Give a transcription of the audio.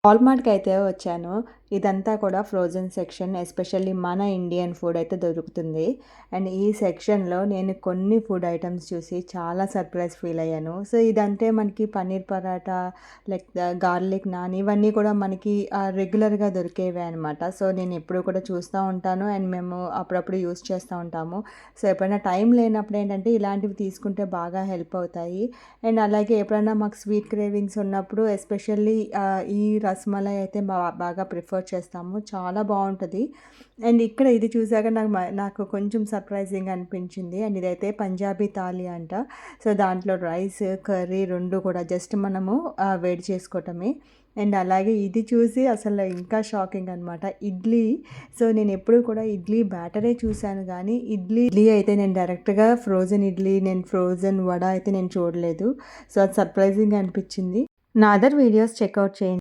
వాల్మార్ట్‌కి అయితే వచ్చాను. ఇదంతా కూడా ఫ్రోజన్ సెక్షన్. ఎస్పెషల్లీ మన ఇండియన్ ఫుడ్ అయితే దొరుకుతుంది. అండ్ ఈ సెక్షన్‌లో నేను కొన్ని ఫుడ్ ఐటెమ్స్ చూసి చాలా సర్ప్రైజ్ ఫీల్ అయ్యాను. సో, ఇదంటే మనకి paneer paratha, like garlic non ఇవన్నీ కూడా మనకి రెగ్యులర్‌గా దొరికేవే అనమాట. సో, నేను ఎప్పుడూ కూడా చూస్తూ ఉంటాను. అండ్ మేము అప్పుడప్పుడు యూజ్ చేస్తూ ఉంటాము. సో, ఎప్పుడైనా టైం లేనప్పుడు ఏంటంటే ఇలాంటివి తీసుకుంటే బాగా హెల్ప్ అవుతాయి. అండ్ అలాగే ఎప్పుడైనా మాకు స్వీట్ క్రేవింగ్స్ ఉన్నప్పుడు ఎస్పెషల్లీ ఈ రసమలై అయితే బాగా ప్రిఫర్ చేస్తాము. చాలా బావుంటది. అండ్ ఇక్కడ ఇది చూసాక నాకు కొంచెం సర్ప్రైజింగ్‌గా అనిపించింది. అండ్ ఇదైతే పంజాబీ థాలీ అంట. సో, దాంట్లో రైస్, కర్రీ 2 కూడా జస్ట్ మనము వేడి చేసుకోవటమే. అండ్ అలాగే ఇది చూసి అసలు ఇంకా షాకింగ్ అనమాట. ఇడ్లీ. సో, నేనెప్పుడూ కూడా ఇడ్లీ బ్యాటరే చూసాను గానీ, ఇడ్లీ అయితే నేను డైరెక్ట్‌గా ఫ్రోజన్ ఇడ్లీ, ఫ్రోజన్ వడ అయితే నేను చూడలేదు. సో, అది సర్ప్రైజింగ్‌గా అనిపిచ్చింది. నా అదర్ వీడియోస్ చెక్‌ఔట్ చేయండి.